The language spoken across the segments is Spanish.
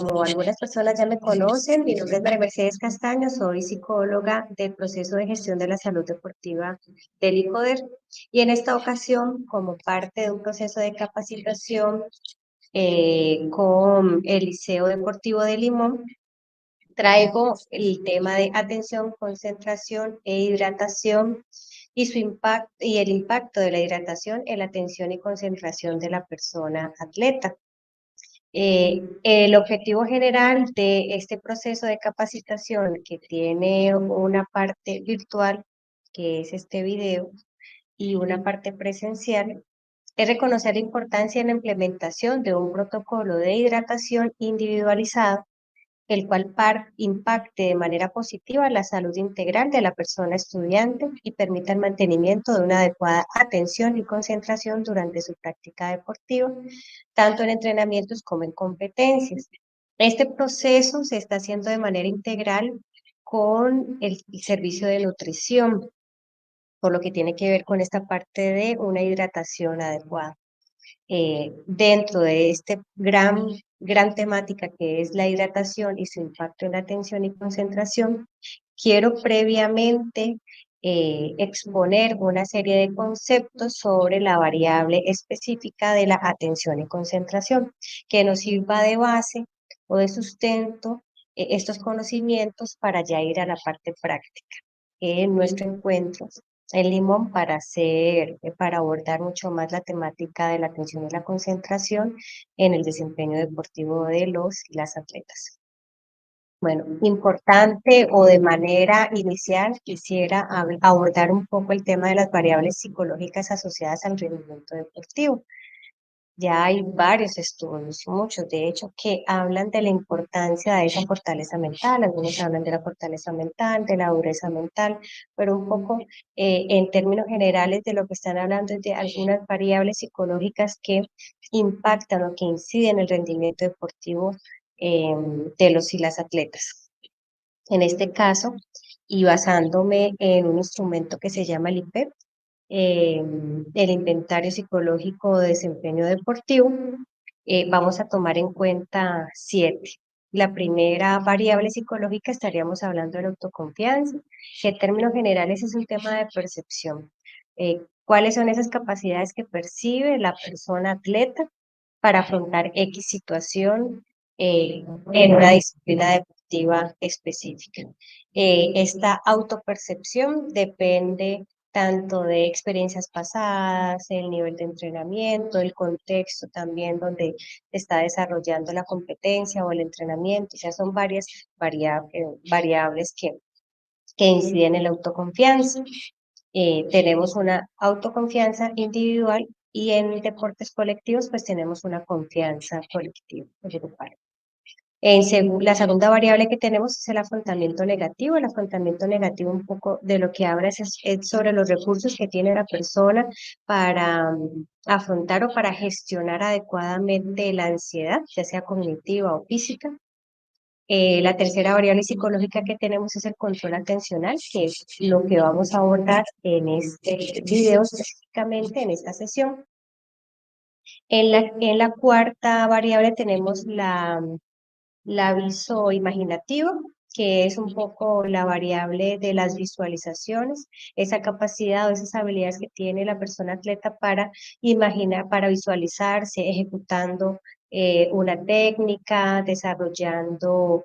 como algunas personas ya me conocen, mi nombre es María Mercedes Castaño, soy psicóloga del proceso de gestión de la salud deportiva del ICODER. Y en esta ocasión, como parte de un proceso de capacitación con el Liceo Deportivo de Limón, traigo el tema de atención, concentración e hidratación y su impacto y el impacto de la hidratación en la atención y concentración de la persona atleta. El objetivo general de este proceso de capacitación, que tiene una parte virtual, que es este video, y una parte presencial, es reconocer la importancia en la implementación de un protocolo de hidratación individualizado, el cual impacte de manera positiva la salud integral de la persona estudiante y permita el mantenimiento de una adecuada atención y concentración durante su práctica deportiva, tanto en entrenamientos como en competencias. Este proceso se está haciendo de manera integral con el servicio de nutrición, por lo que tiene que ver con esta parte de una hidratación adecuada. Dentro de este gran temática que es la hidratación y su impacto en la atención y concentración, quiero previamente exponer una serie de conceptos sobre la variable específica de la atención y concentración, que nos sirva de base o de sustento estos conocimientos para ya ir a la parte práctica en nuestro encuentro en Limón para abordar mucho más la temática de la atención y la concentración en el desempeño deportivo de los y las atletas. Bueno, importante o de manera inicial quisiera abordar un poco el tema de las variables psicológicas asociadas al rendimiento deportivo. Ya hay varios estudios, muchos de hecho, que hablan de la importancia de esa fortaleza mental. Algunos hablan de la fortaleza mental, de la dureza mental, pero un poco en términos generales de lo que están hablando es de algunas variables psicológicas que impactan o que inciden en el rendimiento deportivo de los y las atletas. En este caso, y basándome en un instrumento que se llama el IPEP, el inventario psicológico de desempeño deportivo, vamos a tomar en cuenta 7. La primera variable psicológica estaríamos hablando de la autoconfianza, que en términos generales es un tema de percepción. ¿Cuáles son esas capacidades que percibe la persona atleta para afrontar X situación en una disciplina deportiva específica? Esta autopercepción depende tanto de experiencias pasadas, el nivel de entrenamiento, el contexto también donde se está desarrollando la competencia o el entrenamiento. O sea, son varias variables que inciden en la autoconfianza. Tenemos una autoconfianza individual y en deportes colectivos pues tenemos una confianza colectiva, grupal. La segunda variable que tenemos es el afrontamiento negativo. El afrontamiento negativo un poco de lo que habla es sobre los recursos que tiene la persona para afrontar o para gestionar adecuadamente la ansiedad, ya sea cognitiva o física. La tercera variable psicológica que tenemos es el control atencional, que es lo que vamos a abordar en este video específicamente, en esta sesión. En la cuarta variable tenemos la viso imaginativo, que es un poco la variable de las visualizaciones, esa capacidad o esas habilidades que tiene la persona atleta para imaginar, para visualizarse ejecutando una técnica, desarrollando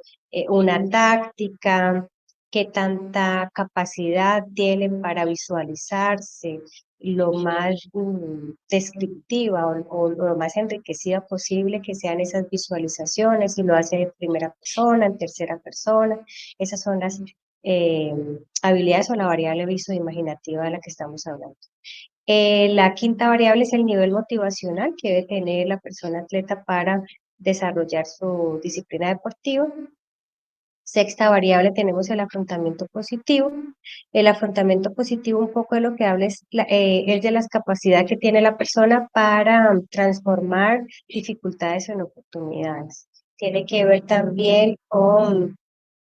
una táctica, qué tanta capacidad tienen para visualizarse, lo más descriptiva o lo más enriquecida posible que sean esas visualizaciones, si lo hace en primera persona, en tercera persona. Esas son las eh, habilidades o la variable visoimaginativa de la que estamos hablando. La quinta variable es el nivel motivacional que debe tener la persona atleta para desarrollar su disciplina deportiva. Sexta variable tenemos el afrontamiento positivo. El afrontamiento positivo un poco de lo que habla es de las capacidades que tiene la persona para transformar dificultades en oportunidades. Tiene que ver también con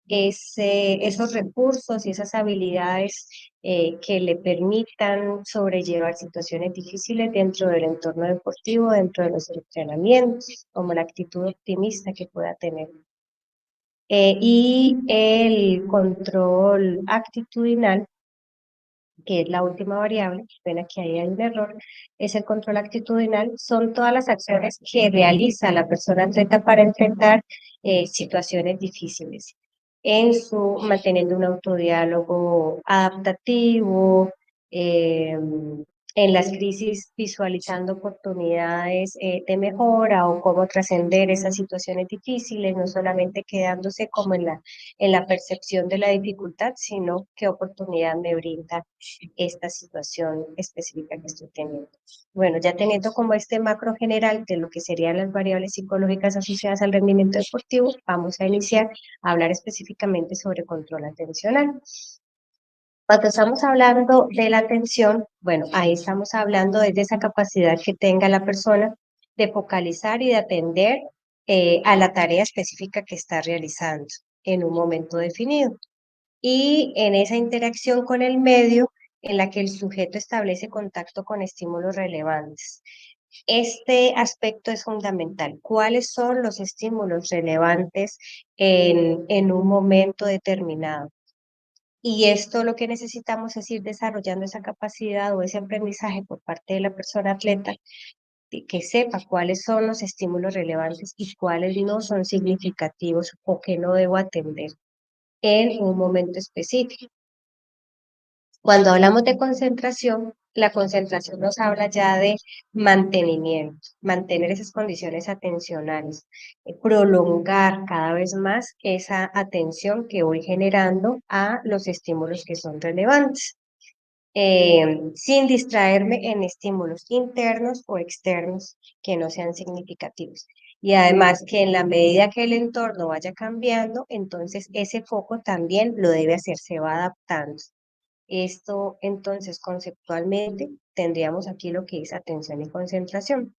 esos recursos y esas habilidades que le permitan sobrellevar situaciones difíciles dentro del entorno deportivo, dentro de los entrenamientos, como la actitud optimista que pueda tener. Y el control actitudinal, que es la última variable, ven aquí hay un error, es el control actitudinal, son todas las acciones que realiza la persona atleta para enfrentar situaciones difíciles, manteniendo un autodiálogo adaptativo, en las crisis visualizando oportunidades de mejora o cómo trascender esas situaciones difíciles, no solamente quedándose como en la percepción de la dificultad, sino qué oportunidad me brinda esta situación específica que estoy teniendo. Bueno, ya teniendo como este macro general de lo que serían las variables psicológicas asociadas al rendimiento deportivo, vamos a iniciar a hablar específicamente sobre control atencional. Cuando estamos hablando de la atención, bueno, ahí estamos hablando de esa capacidad que tenga la persona de focalizar y de atender a la tarea específica que está realizando en un momento definido. Y en esa interacción con el medio en la que el sujeto establece contacto con estímulos relevantes. Este aspecto es fundamental. ¿Cuáles son los estímulos relevantes en un momento determinado? Y esto lo que necesitamos es ir desarrollando esa capacidad o ese aprendizaje por parte de la persona atleta, de que sepa cuáles son los estímulos relevantes y cuáles no son significativos o que no debo atender en un momento específico. Cuando hablamos de concentración, la concentración nos habla ya de mantenimiento, mantener esas condiciones atencionales, prolongar cada vez más esa atención que voy generando a los estímulos que son relevantes, sin distraerme en estímulos internos o externos que no sean significativos. Y además que en la medida que el entorno vaya cambiando, entonces ese foco también lo debe hacer, se va adaptando. Esto, entonces, conceptualmente, tendríamos aquí lo que es atención y concentración.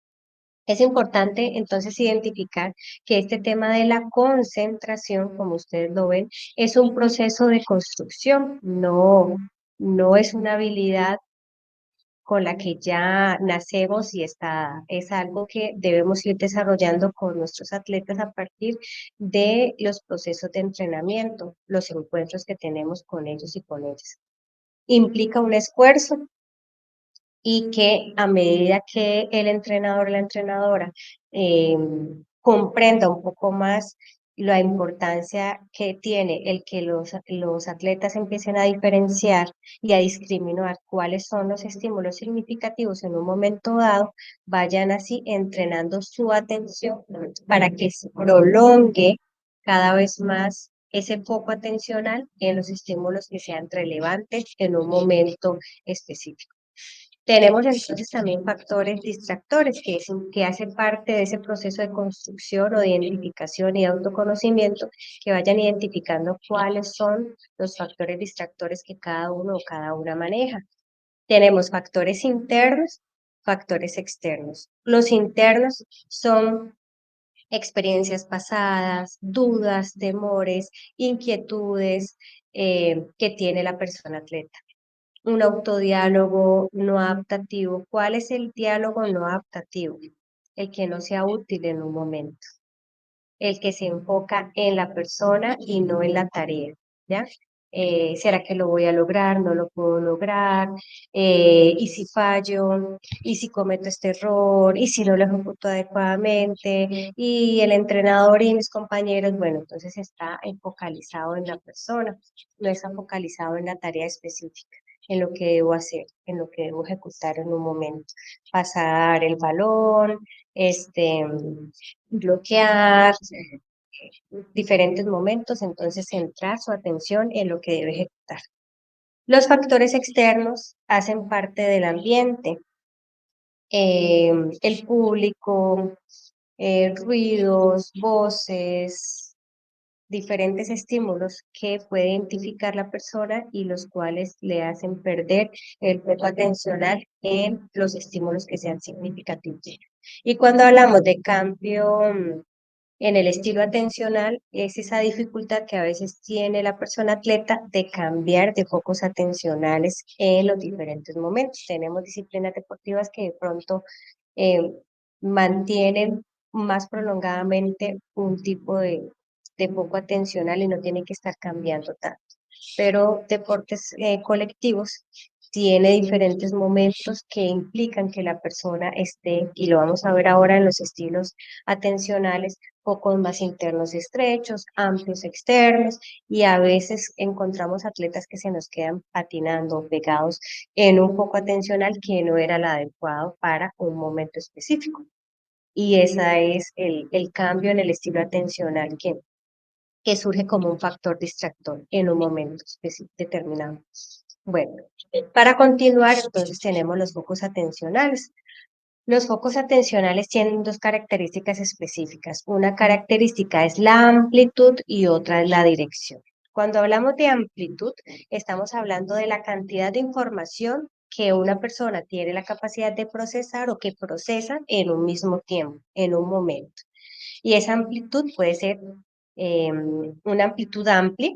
Es importante, entonces, identificar que este tema de la concentración, como ustedes lo ven, es un proceso de construcción, no es una habilidad con la que ya nacemos y es algo que debemos ir desarrollando con nuestros atletas a partir de los procesos de entrenamiento, los encuentros que tenemos con ellos y con ellas. Implica un esfuerzo y que a medida que el entrenador o la entrenadora eh, comprenda un poco más la importancia que tiene el que los atletas empiecen a diferenciar y a discriminar cuáles son los estímulos significativos en un momento dado, vayan así entrenando su atención para que se prolongue cada vez más ese foco atencional en los estímulos que sean relevantes en un momento específico. Tenemos entonces también factores distractores que hacen parte de ese proceso de construcción o de identificación y de autoconocimiento, que vayan identificando cuáles son los factores distractores que cada uno o cada una maneja. Tenemos factores internos, factores externos. Los internos son experiencias pasadas, dudas, temores, inquietudes que tiene la persona atleta. Un autodiálogo no adaptativo. ¿Cuál es el diálogo no adaptativo? El que no sea útil en un momento, el que se enfoca en la persona y no en la tarea, ¿ya? ¿Será que lo voy a lograr? ¿No lo puedo lograr? ¿Y si fallo? ¿Y si cometo este error? ¿Y si no lo ejecuto adecuadamente? Y el entrenador y mis compañeros, bueno, entonces está focalizado en la persona, no está focalizado en la tarea específica, en lo que debo hacer, en lo que debo ejecutar en un momento. Pasar el balón, bloquear diferentes momentos, entonces centrar su atención en lo que debe ejecutar. Los factores externos hacen parte del ambiente, el público, ruidos, voces, diferentes estímulos que puede identificar la persona y los cuales le hacen perder el foco atencional en los estímulos que sean significativos. Y cuando hablamos de cambio En el estilo atencional es esa dificultad que a veces tiene la persona atleta de cambiar de focos atencionales en los diferentes momentos. Tenemos disciplinas deportivas que de pronto eh, mantienen más prolongadamente un tipo de foco atencional y no tienen que estar cambiando tanto. Pero deportes colectivos tiene diferentes momentos que implican que la persona esté, y lo vamos a ver ahora en los estilos atencionales, focos más internos estrechos, amplios externos, y a veces encontramos atletas que se nos quedan patinando, pegados en un foco atencional que no era el adecuado para un momento específico. Y ese es el cambio en el estilo atencional que surge como un factor distractor en un momento determinado. Bueno, para continuar, entonces tenemos los focos atencionales. Los focos atencionales tienen dos características específicas. Una característica es la amplitud y otra es la dirección. Cuando hablamos de amplitud, estamos hablando de la cantidad de información que una persona tiene la capacidad de procesar o que procesa en un mismo tiempo, en un momento. Y esa amplitud puede ser una amplitud amplia,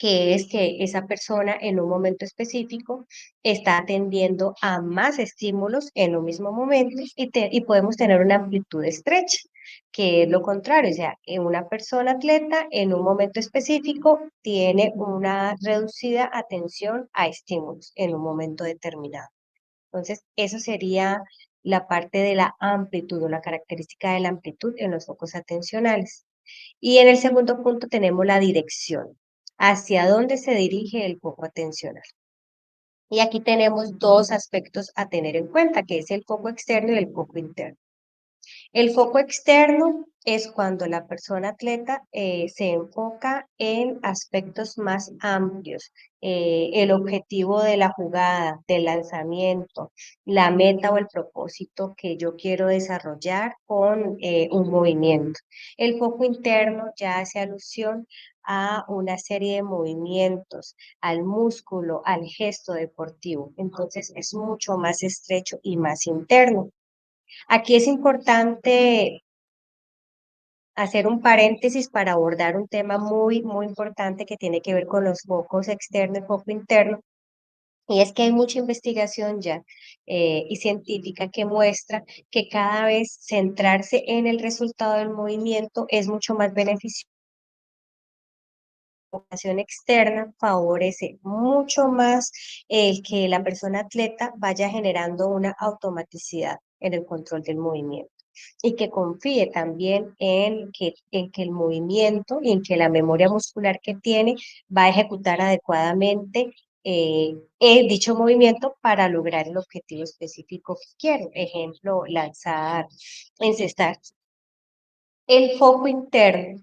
que es que esa persona en un momento específico está atendiendo a más estímulos en un mismo momento y podemos tener una amplitud estrecha, que es lo contrario, o sea, una persona atleta en un momento específico tiene una reducida atención a estímulos en un momento determinado. Entonces, eso sería la parte de la amplitud o la característica de la amplitud en los focos atencionales. Y en el segundo punto tenemos la dirección, hacia dónde se dirige el foco atencional. Y aquí tenemos dos aspectos a tener en cuenta, que es el foco externo y el foco interno. El foco externo es cuando la persona atleta se enfoca en aspectos más amplios, el objetivo de la jugada, del lanzamiento, la meta o el propósito que yo quiero desarrollar con un movimiento. El foco interno ya hace alusión a una serie de movimientos, al músculo, al gesto deportivo. Entonces es mucho más estrecho y más interno. Aquí es importante hacer un paréntesis para abordar un tema muy importante que tiene que ver con los focos externos y foco interno. Y es que hay mucha investigación ya y científica que muestra que cada vez centrarse en el resultado del movimiento es mucho más beneficioso. La educación externa favorece mucho más el que la persona atleta vaya generando una automaticidad en el control del movimiento y que confíe también en que el movimiento y en que la memoria muscular que tiene va a ejecutar adecuadamente dicho movimiento para lograr el objetivo específico que quiere. Ejemplo, lanzar, encestar. El foco interno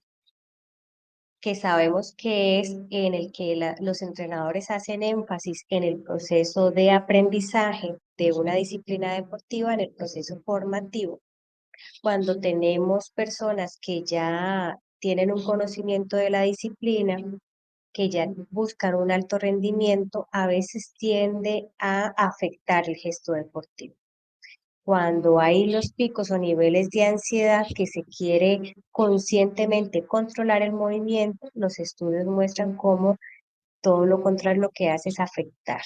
que sabemos que es en el que los entrenadores hacen énfasis en el proceso de aprendizaje de una disciplina deportiva, en el proceso formativo. Cuando tenemos personas que ya tienen un conocimiento de la disciplina, que ya buscan un alto rendimiento, a veces tiende a afectar el gesto deportivo. Cuando hay los picos o niveles de ansiedad que se quiere conscientemente controlar el movimiento, los estudios muestran cómo todo lo contrario lo que hace es afectar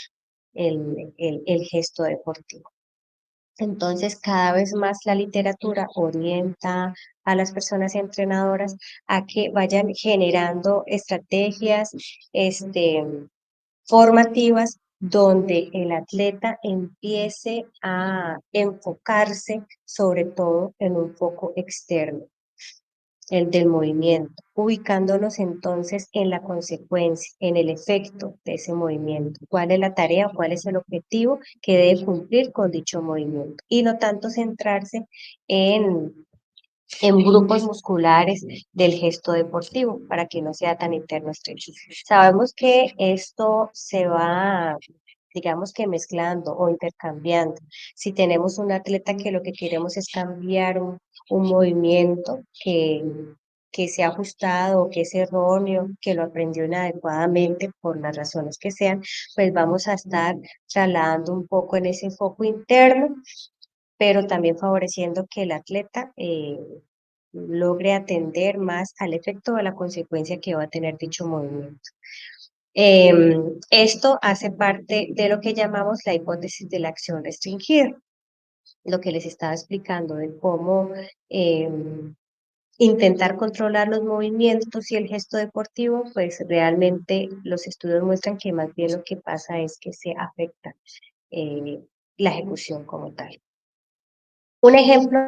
el gesto deportivo. Entonces, cada vez más la literatura orienta a las personas entrenadoras a que vayan generando estrategias, formativas donde el atleta empiece a enfocarse sobre todo en un foco externo, el del movimiento, ubicándonos entonces en la consecuencia, en el efecto de ese movimiento, cuál es la tarea, cuál es el objetivo que debe cumplir con dicho movimiento y no tanto centrarse en en grupos musculares del gesto deportivo para que no sea tan interno estrecho. Sabemos que esto se va, digamos que mezclando o intercambiando. Si tenemos un atleta que lo que queremos es cambiar un movimiento que se ha ajustado o que es erróneo, que lo aprendió inadecuadamente por las razones que sean, pues vamos a estar trasladando un poco en ese foco interno, pero también favoreciendo que el atleta logre atender más al efecto o a la consecuencia que va a tener dicho movimiento. Esto hace parte de lo que llamamos la hipótesis de la acción restringida, lo que les estaba explicando de cómo intentar controlar los movimientos y el gesto deportivo, pues realmente los estudios muestran que más bien lo que pasa es que se afecta eh, la ejecución como tal. Un ejemplo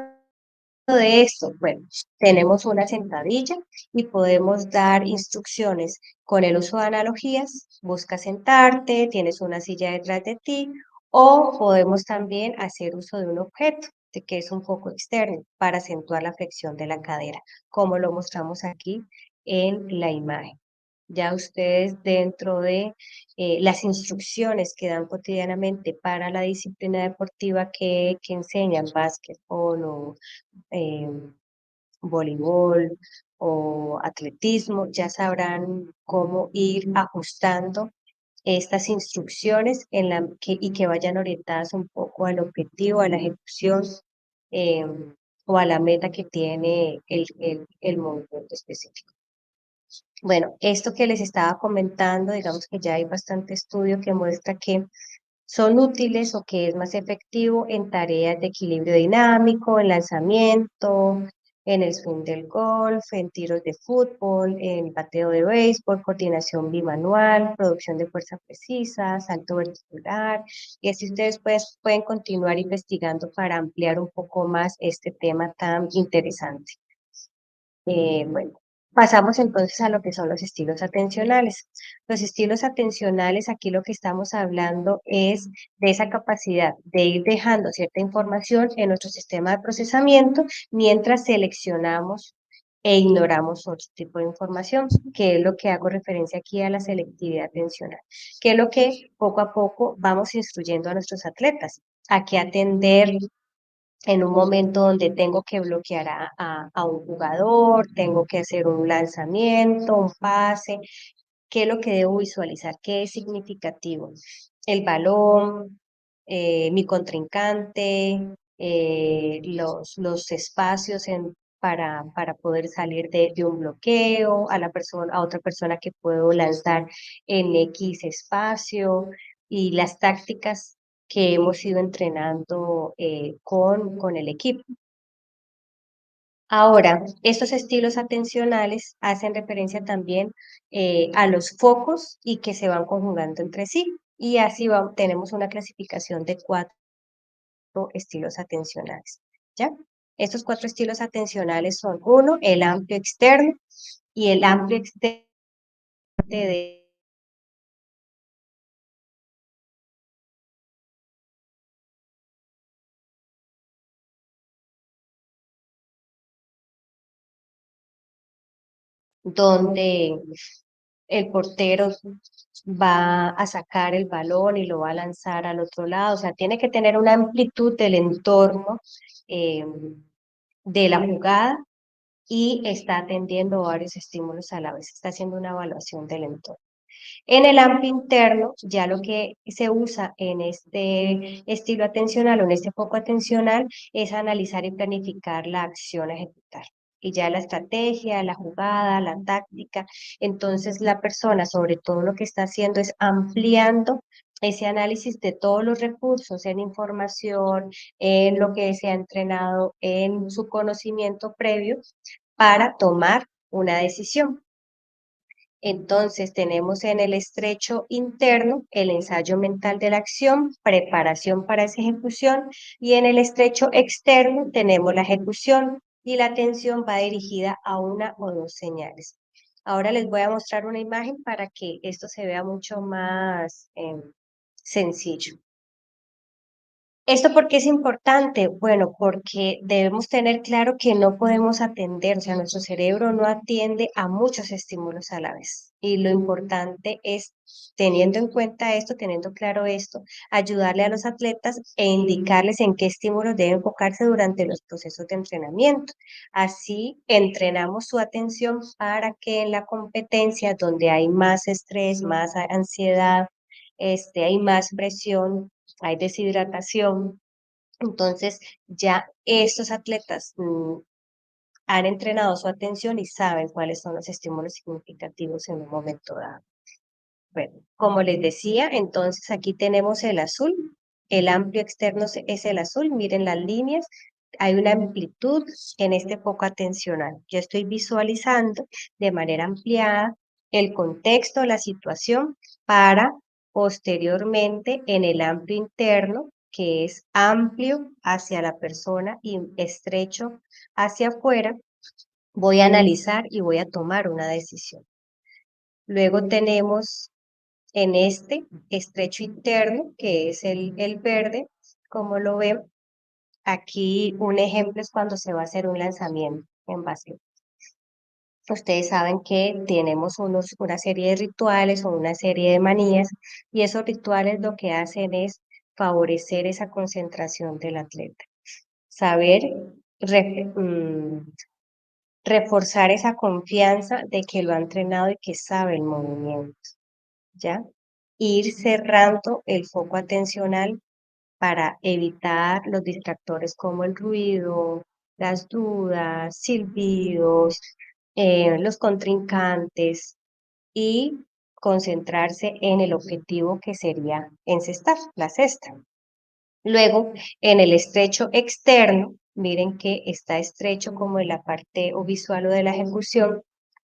de esto, bueno, tenemos una sentadilla y podemos dar instrucciones con el uso de analogías, busca sentarte, tienes una silla detrás de ti, o podemos también hacer uso de un objeto que es un foco externo para acentuar la flexión de la cadera, como lo mostramos aquí en la imagen. Ya ustedes dentro de las instrucciones que dan cotidianamente para la disciplina deportiva que enseñan, básquetbol o eh, voleibol o atletismo, ya sabrán cómo ir ajustando estas instrucciones y que vayan orientadas un poco al objetivo, a la ejecución eh, o a la meta que tiene el movimiento específico. Bueno, esto que les estaba comentando, digamos que ya hay bastante estudio que muestra que son útiles o que es más efectivo en tareas de equilibrio dinámico, en lanzamiento, en el swing del golf, en tiros de fútbol, en bateo de béisbol, coordinación bimanual, producción de fuerza precisa, salto vertical. Y así ustedes pueden continuar investigando para ampliar un poco más este tema tan interesante. Bueno, pasamos entonces a lo que son los estilos atencionales. Los estilos atencionales, aquí lo que estamos hablando es de esa capacidad de ir dejando cierta información en nuestro sistema de procesamiento mientras seleccionamos e ignoramos otro tipo de información, que es lo que hago referencia aquí a la selectividad atencional, que es lo que poco a poco vamos instruyendo a nuestros atletas a que atender en un momento donde tengo que bloquear a un jugador, tengo que hacer un lanzamiento, un pase, ¿qué es lo que debo visualizar? ¿Qué es significativo? El balón, mi contrincante, los espacios para poder salir de un bloqueo, a otra persona que puedo lanzar en X espacio y las tácticas que hemos ido entrenando con el equipo. Ahora, estos estilos atencionales hacen referencia también a los focos y que se van conjugando entre sí. Y así tenemos una clasificación de 4 estilos atencionales. ¿Ya? Estos 4 estilos atencionales son, uno, el amplio externo, y el amplio externo de donde el portero va a sacar el balón y lo va a lanzar al otro lado. O sea, tiene que tener una amplitud del entorno eh, de la jugada y está atendiendo varios estímulos a la vez, está haciendo una evaluación del entorno. En el amplio interno, ya lo que se usa en este estilo atencional o en este foco atencional es analizar y planificar la acción a ejecutar. Y ya la estrategia, la jugada, la táctica. Entonces, la persona, sobre todo, lo que está haciendo es ampliando ese análisis de todos los recursos en información, en lo que se ha entrenado, en su conocimiento previo para tomar una decisión. Entonces tenemos en el estrecho interno el ensayo mental de la acción, preparación para esa ejecución, y en el estrecho externo tenemos la ejecución y la atención va dirigida a una o dos señales. Ahora les voy a mostrar una imagen para que esto se vea mucho más sencillo. ¿Esto por qué es importante? Bueno, porque debemos tener claro que no podemos atender, o sea, nuestro cerebro no atiende a muchos estímulos a la vez. Y lo importante es, teniendo en cuenta esto, teniendo claro esto, ayudarle a los atletas e indicarles en qué estímulos deben enfocarse durante los procesos de entrenamiento. Así entrenamos su atención para que en la competencia, donde hay más estrés, más ansiedad, hay más presión, hay deshidratación. Entonces, ya estos atletas han entrenado su atención y saben cuáles son los estímulos significativos en un momento dado. Bueno, como les decía, entonces aquí tenemos el azul, el amplio externo es el azul, miren las líneas, hay una amplitud en este foco atencional. Yo estoy visualizando de manera ampliada el contexto, la situación, para posteriormente en el amplio interno, que es amplio hacia la persona y estrecho hacia afuera, voy a analizar y voy a tomar una decisión. Luego tenemos en este estrecho interno, que es el verde, como lo ven, aquí un ejemplo es cuando se va a hacer un lanzamiento en base. Ustedes saben que tenemos una serie de rituales o una serie de manías y esos rituales lo que hacen es favorecer esa concentración del atleta. Saber reforzar esa confianza de que lo ha entrenado y que sabe el movimiento, ¿ya? Ir cerrando el foco atencional para evitar los distractores como el ruido, las dudas, silbidos, los contrincantes y concentrarse en el objetivo que sería encestar, la cesta. Luego, en el estrecho externo, miren que está estrecho como en la parte o visual o de la ejecución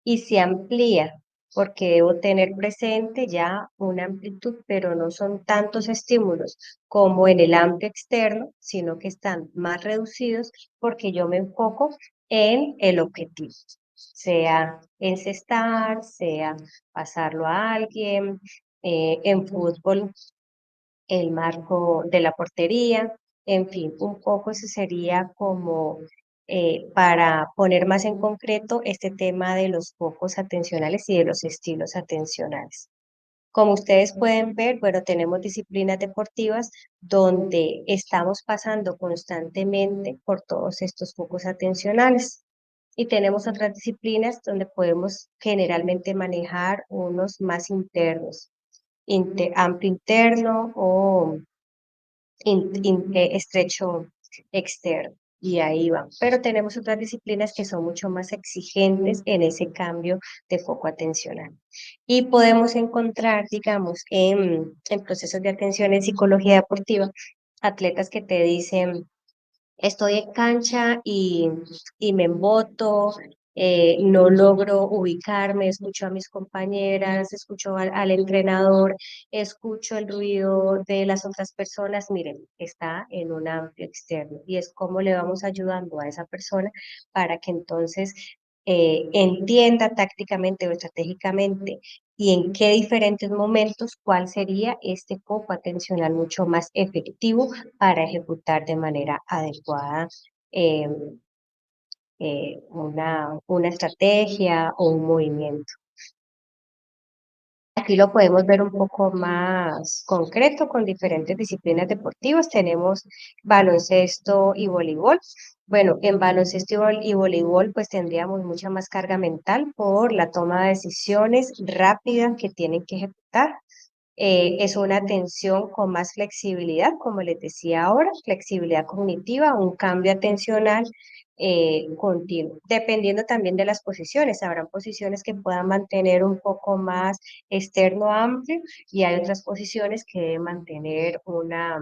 y se amplía porque debo tener presente ya una amplitud, pero no son tantos estímulos como en el amplio externo, sino que están más reducidos porque yo me enfoco en el objetivo, sea encestar, sea pasarlo a alguien, en fútbol el marco de la portería, en fin, un poco eso sería como para poner más en concreto este tema de los focos atencionales y de los estilos atencionales. Como ustedes pueden ver, bueno, tenemos disciplinas deportivas donde estamos pasando constantemente por todos estos focos atencionales. Y tenemos otras disciplinas donde podemos generalmente manejar unos más internos, amplio interno o estrecho externo. Y ahí va. Pero tenemos otras disciplinas que son mucho más exigentes en ese cambio de foco atencional. Y podemos encontrar, digamos, en procesos de atención en psicología deportiva, atletas que te dicen, estoy en cancha y me emboto, no logro ubicarme, escucho a mis compañeras, escucho al entrenador, escucho el ruido de las otras personas. Miren, está en un amplio externo y es cómo le vamos ayudando a esa persona para que entonces entienda tácticamente o estratégicamente y en qué diferentes momentos cuál sería este foco atencional mucho más efectivo para ejecutar de manera adecuada eh, una estrategia o un movimiento. Aquí lo podemos ver un poco más concreto con diferentes disciplinas deportivas. Tenemos baloncesto y voleibol. Bueno, en baloncesto y voleibol pues tendríamos mucha más carga mental por la toma de decisiones rápidas que tienen que ejecutar. Es una atención con más flexibilidad, como les decía ahora, flexibilidad cognitiva, un cambio atencional continuo, dependiendo también de las posiciones. Habrán posiciones que puedan mantener un poco más externo amplio y hay otras posiciones que deben mantener una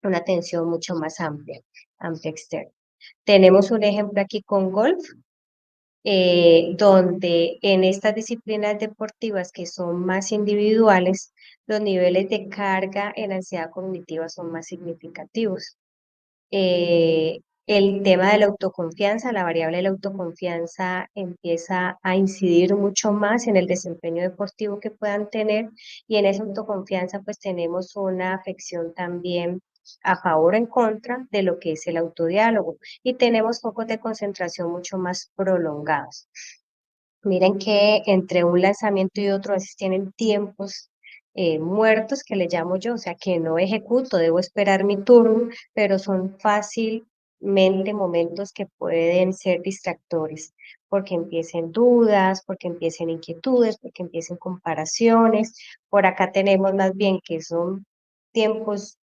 atención mucho más amplia, amplia externa. Tenemos un ejemplo aquí con golf, donde en estas disciplinas deportivas que son más individuales, los niveles de carga en ansiedad cognitiva son más significativos. El tema de la autoconfianza, la variable de la autoconfianza empieza a incidir mucho más en el desempeño deportivo que puedan tener y en esa autoconfianza pues tenemos una afección también a favor o en contra de lo que es el autodiálogo y tenemos focos de concentración mucho más prolongados. Miren que entre un lanzamiento y otro a veces tienen tiempos muertos que le llamo yo, o sea que no ejecuto, debo esperar mi turno, pero son fácilmente momentos que pueden ser distractores, porque empiecen dudas, porque empiecen inquietudes, porque empiecen comparaciones. Por acá tenemos más bien que son tiempos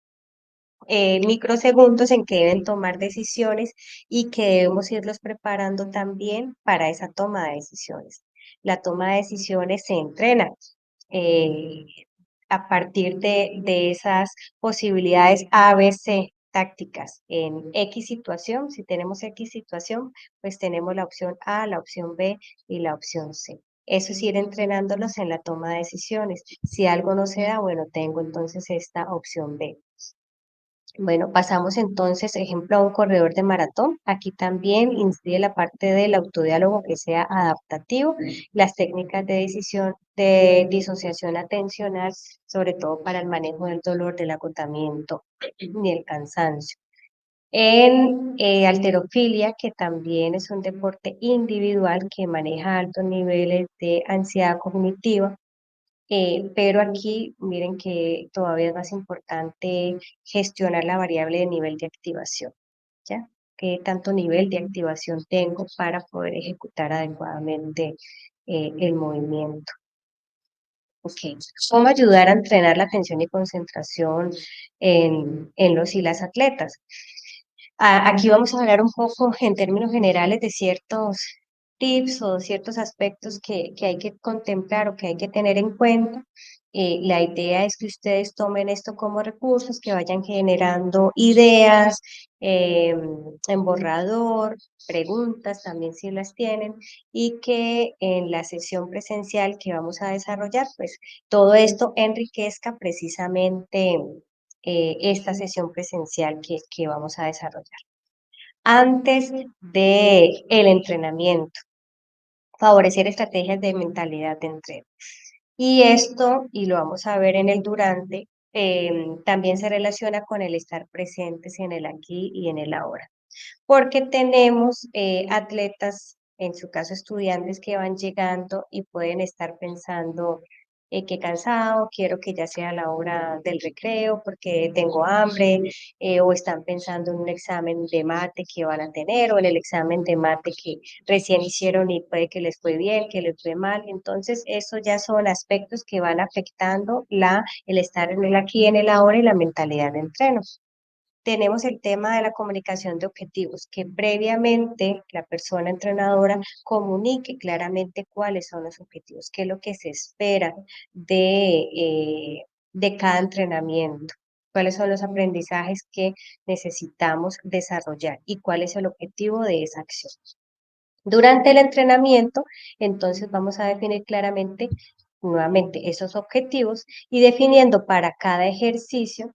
microsegundos en que deben tomar decisiones y que debemos irlos preparando también para esa toma de decisiones. La toma de decisiones se entrena eh, a partir de esas posibilidades A, B, C tácticas en X situación. Si tenemos X situación, pues tenemos la opción A, la opción B y la opción C. Eso es ir entrenándolos en la toma de decisiones. Si algo no se da, bueno, tengo entonces esta opción B. Bueno, pasamos entonces, ejemplo, a un corredor de maratón. Aquí también incide la parte del autodiálogo que sea adaptativo, las técnicas de decisión, de disociación atencional, sobre todo para el manejo del dolor, del agotamiento y el cansancio. En halterofilia, que también es un deporte individual que maneja altos niveles de ansiedad cognitiva, pero aquí miren que todavía es más importante gestionar la variable de nivel de activación, ¿ya? ¿Qué tanto nivel de activación tengo para poder ejecutar adecuadamente el movimiento? Ok. ¿Cómo ayudar a entrenar la atención y concentración en los y las atletas? Aquí vamos a hablar un poco en términos generales de ciertos tips o ciertos aspectos que hay que contemplar o que hay que tener en cuenta. La idea es que ustedes tomen esto como recursos, que vayan generando ideas en borrador, preguntas también si las tienen, y que en la sesión presencial que vamos a desarrollar, pues todo esto enriquezca precisamente esta sesión presencial que vamos a desarrollar. Antes de el entrenamiento, favorecer estrategias de mentalidad de entreno. Y esto, y lo vamos a ver en el durante, también se relaciona con el estar presentes en el aquí y en el ahora porque tenemos atletas, en su caso estudiantes, que van llegando y pueden estar pensando qué cansado, quiero que ya sea la hora del recreo porque tengo hambre, o están pensando en un examen de mate que van a tener, o en el examen de mate que recién hicieron y puede que les fue bien, que les fue mal. Entonces, eso ya son aspectos que van afectando el estar en el aquí, en el ahora y la mentalidad de entreno. Tenemos el tema de la comunicación de objetivos, que previamente la persona entrenadora comunique claramente cuáles son los objetivos, qué es lo que se espera de cada entrenamiento, cuáles son los aprendizajes que necesitamos desarrollar y cuál es el objetivo de esa acción. Durante el entrenamiento, entonces vamos a definir claramente nuevamente esos objetivos y definiendo para cada ejercicio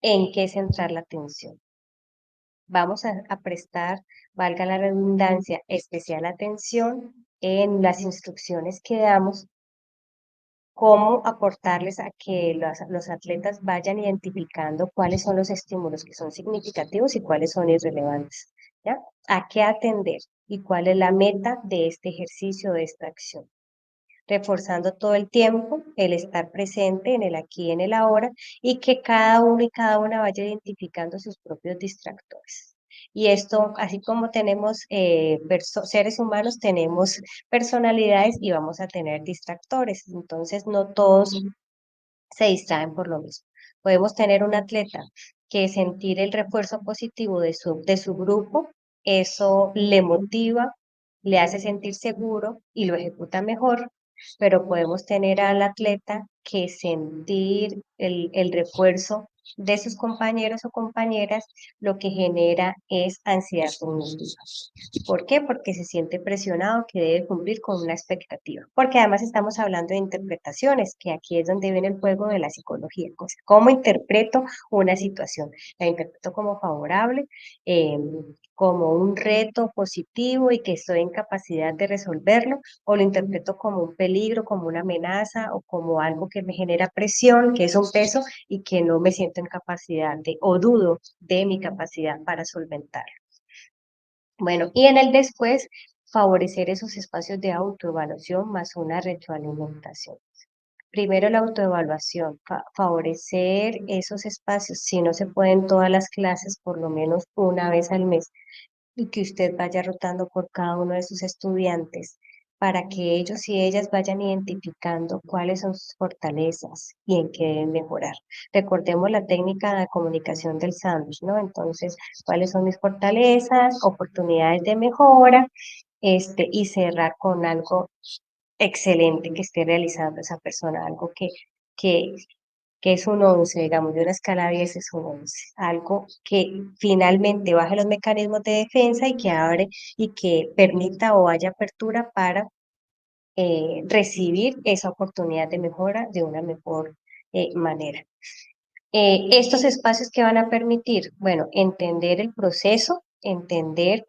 en qué centrar la atención. Vamos a prestar, valga la redundancia, especial atención en las instrucciones que damos, cómo aportarles a que los atletas vayan identificando cuáles son los estímulos que son significativos y cuáles son irrelevantes, ¿ya? A qué atender y cuál es la meta de este ejercicio, de esta acción, reforzando todo el tiempo el estar presente en el aquí y en el ahora y que cada uno y cada una vaya identificando sus propios distractores. Y esto, así como tenemos seres humanos, tenemos personalidades y vamos a tener distractores. Entonces, no todos se distraen por lo mismo. Podemos tener un atleta que sentir el refuerzo positivo de su grupo, eso le motiva, le hace sentir seguro y lo ejecuta mejor, pero podemos tener al atleta que sentir el refuerzo de sus compañeros o compañeras lo que genera es ansiedad cognitiva. ¿Por qué? Porque se siente presionado que debe cumplir con una expectativa. Porque además estamos hablando de interpretaciones, que aquí es donde viene el juego de la psicología. O sea, ¿cómo interpreto una situación? ¿La interpreto como favorable, eh, como un reto positivo y que estoy en capacidad de resolverlo? ¿O lo interpreto como un peligro, como una amenaza o como algo que me genera presión, que es un peso y que no me siento en capacidad de, o dudo de mi capacidad para solventarlo? Bueno, y en el después, favorecer esos espacios de autoevaluación más una retroalimentación. Primero la autoevaluación, favorecer esos espacios, si no se pueden todas las clases, por lo menos una vez al mes, y que usted vaya rotando por cada uno de sus estudiantes para que ellos y ellas vayan identificando cuáles son sus fortalezas y en qué deben mejorar. Recordemos la técnica de comunicación del sándwich, ¿no? Entonces, ¿cuáles son mis fortalezas, oportunidades de mejora, y cerrar con algo excelente que esté realizando esa persona, algo que, que es un 11, digamos, de una escala de 10 es un 11, algo que finalmente baje los mecanismos de defensa y que abre y que permita o haya apertura para recibir esa oportunidad de mejora de una mejor manera. Estos espacios que van a permitir, bueno, entender el proceso, entender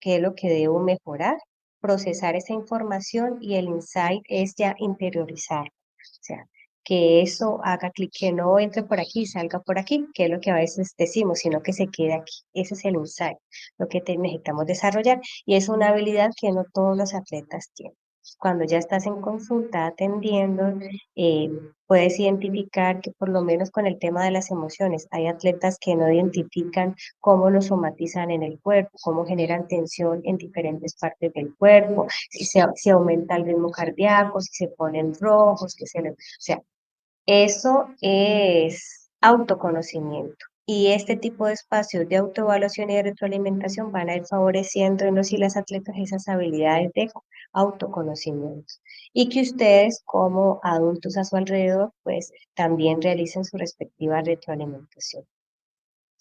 qué es lo que debo mejorar, procesar esa información y el insight es ya interiorizar. O sea, que eso haga clic, que no entre por aquí y salga por aquí, que es lo que a veces decimos, sino que se quede aquí. Ese es el insight, lo que necesitamos desarrollar y es una habilidad que no todos los atletas tienen. Cuando ya estás en consulta atendiendo, eh, puedes identificar que por lo menos con el tema de las emociones, hay atletas que no identifican cómo lo somatizan en el cuerpo, cómo generan tensión en diferentes partes del cuerpo, si aumenta el ritmo cardíaco, si se ponen rojos, o sea, eso es autoconocimiento. Y este tipo de espacios de autoevaluación y de retroalimentación van a ir favoreciendo en los y las atletas esas habilidades de autoconocimiento. Y que ustedes como adultos a su alrededor, pues también realicen su respectiva retroalimentación.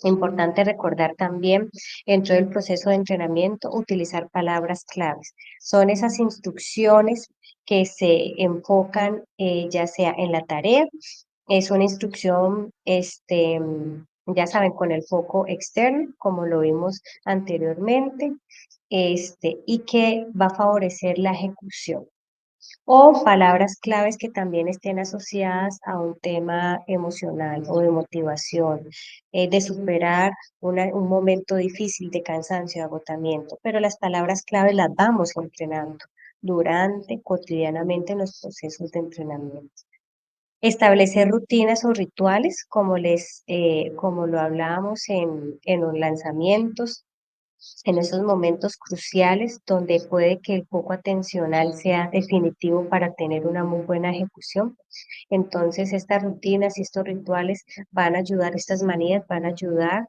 Importante recordar también, dentro del proceso de entrenamiento, utilizar palabras claves. Son esas instrucciones que se enfocan ya sea en la tarea, es una instrucción, ya saben, con el foco externo, como lo vimos anteriormente, y que va a favorecer la ejecución o palabras claves que también estén asociadas a un tema emocional o de motivación, de superar un momento difícil de cansancio, de agotamiento, pero las palabras claves las vamos entrenando cotidianamente en los procesos de entrenamiento. Establecer rutinas o rituales, como lo hablábamos en los lanzamientos, en esos momentos cruciales donde puede que el foco atencional sea definitivo para tener una muy buena ejecución. Entonces, estas rutinas y estos rituales van a ayudar, estas manías van a ayudar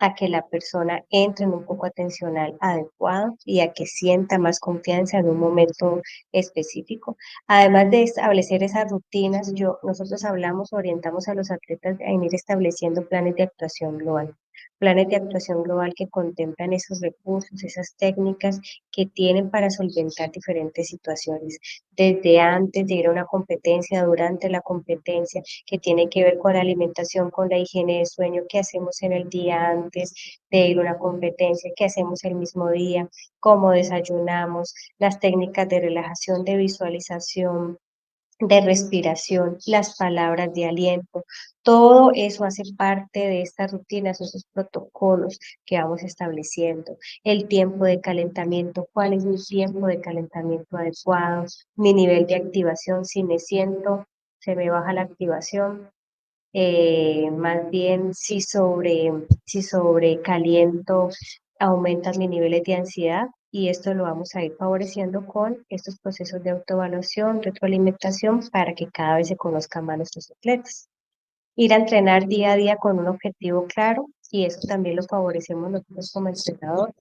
a que la persona entre en un poco atencional adecuado y a que sienta más confianza en un momento específico. Además de establecer esas rutinas, nosotros hablamos, orientamos a los atletas en ir estableciendo planes de actuación global. Planes de actuación global que contemplan esos recursos, esas técnicas que tienen para solventar diferentes situaciones, desde antes de ir a una competencia, durante la competencia, que tiene que ver con la alimentación, con la higiene de sueño, qué hacemos en el día antes de ir a una competencia, qué hacemos el mismo día, cómo desayunamos, las técnicas de relajación, de visualización, de respiración, las palabras de aliento, todo eso hace parte de estas rutinas, esos protocolos que vamos estableciendo. El tiempo de calentamiento, cuál es mi tiempo de calentamiento adecuado, mi nivel de activación, si me siento, se me baja la activación, más bien si sobrecaliento, aumentan mis niveles de ansiedad y esto lo vamos a ir favoreciendo con estos procesos de autoevaluación, retroalimentación para que cada vez se conozcan más nuestros atletas. Ir a entrenar día a día con un objetivo claro y eso también lo favorecemos nosotros como entrenadores,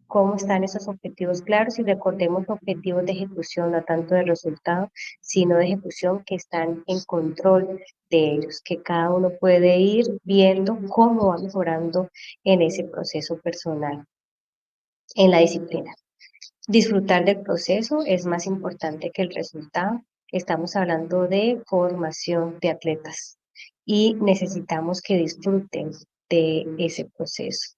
cómo están esos objetivos claros y recordemos objetivos de ejecución, no tanto de resultado, sino de ejecución que están en control de ellos, que cada uno puede ir viendo cómo va mejorando en ese proceso personal, en la disciplina. Disfrutar del proceso es más importante que el resultado. Estamos hablando de formación de atletas y necesitamos que disfruten de ese proceso,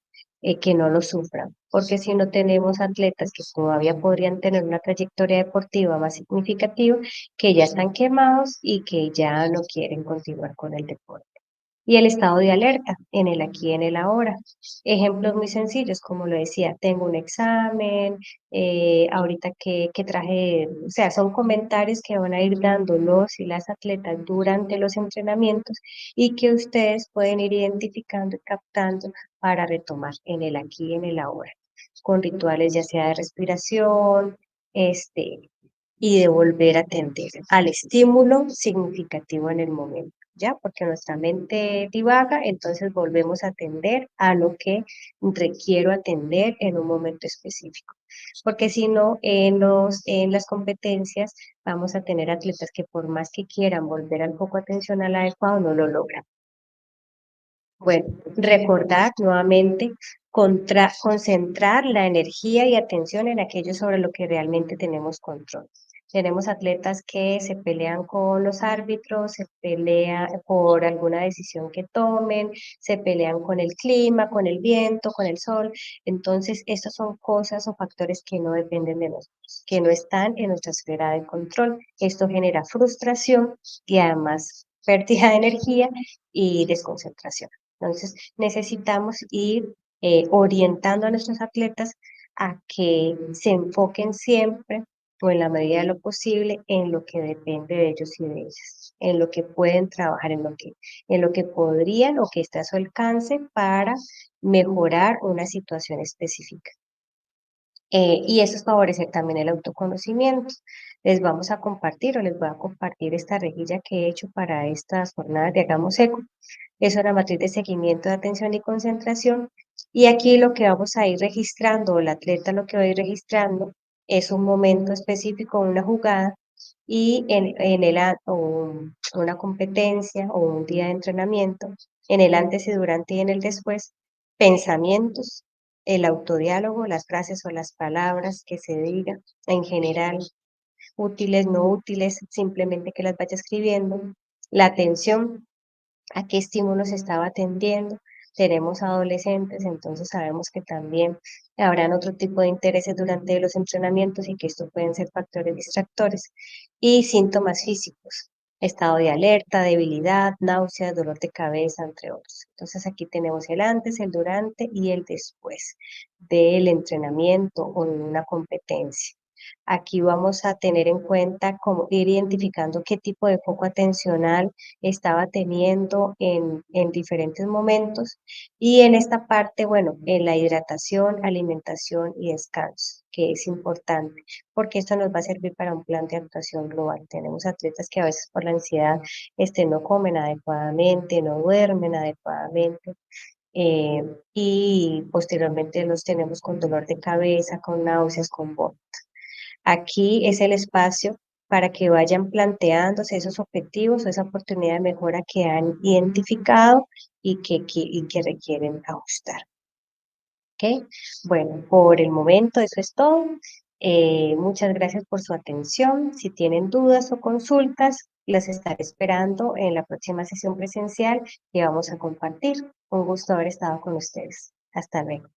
que no lo sufran, porque si no tenemos atletas que todavía podrían tener una trayectoria deportiva más significativa, que ya están quemados y que ya no quieren continuar con el deporte y el estado de alerta en el aquí y en el ahora. Ejemplos muy sencillos, como lo decía, tengo un examen, ahorita que traje, o sea, son comentarios que van a ir dando los y las atletas durante los entrenamientos y que ustedes pueden ir identificando y captando para retomar en el aquí y en el ahora, con rituales ya sea de respiración, y de volver a atender al estímulo significativo en el momento, ¿ya? Porque nuestra mente divaga, entonces volvemos a atender a lo que requiero atender en un momento específico. Porque si no, en las competencias vamos a tener atletas que por más que quieran volver al foco atencional adecuado, no lo logran. Bueno, recordar nuevamente, concentrar la energía y atención en aquello sobre lo que realmente tenemos control. Tenemos atletas que se pelean con los árbitros, se pelean por alguna decisión que tomen, se pelean con el clima, con el viento, con el sol. Entonces, estas son cosas o factores que no dependen de nosotros, que no están en nuestra esfera de control. Esto genera frustración y además pérdida de energía y desconcentración. Entonces, necesitamos ir orientando a nuestros atletas a que se enfoquen siempre o en la medida de lo posible en lo que depende de ellos y de ellas, en lo que pueden trabajar, en lo que podrían o que está a su alcance para mejorar una situación específica. Y eso es favorecer también el autoconocimiento. Les vamos a compartir o les voy a compartir esta rejilla que he hecho para estas jornadas de Hagamos Eco. Es una matriz de seguimiento de atención y concentración. Y aquí lo que vamos a ir registrando, o el atleta lo que va a ir registrando, es un momento específico, una jugada, y o una competencia o un día de entrenamiento, en el antes y durante y en el después, pensamientos, el autodiálogo, las frases o las palabras que se digan en general, útiles, no útiles, simplemente que las vaya escribiendo, la atención, a qué estímulos estaba atendiendo. Tenemos adolescentes, entonces sabemos que también habrán otro tipo de intereses durante los entrenamientos y que estos pueden ser factores distractores. Y síntomas físicos, estado de alerta, debilidad, náuseas, dolor de cabeza, entre otros. Entonces aquí tenemos el antes, el durante y el después del entrenamiento o en una competencia. Aquí vamos a tener en cuenta cómo ir identificando qué tipo de foco atencional estaba teniendo en diferentes momentos. Y en esta parte, bueno, en la hidratación, alimentación y descanso, que es importante, porque esto nos va a servir para un plan de actuación global. Tenemos atletas que a veces por la ansiedad no comen adecuadamente, no duermen adecuadamente. eh, y posteriormente los tenemos con dolor de cabeza, con náuseas, con vómitos. Aquí es el espacio para que vayan planteándose esos objetivos o esa oportunidad de mejora que han identificado y que requieren ajustar. ¿Ok? Bueno, por el momento eso es todo. Muchas gracias por su atención. Si tienen dudas o consultas, las estaré esperando en la próxima sesión presencial que vamos a compartir. Un gusto haber estado con ustedes. Hasta luego.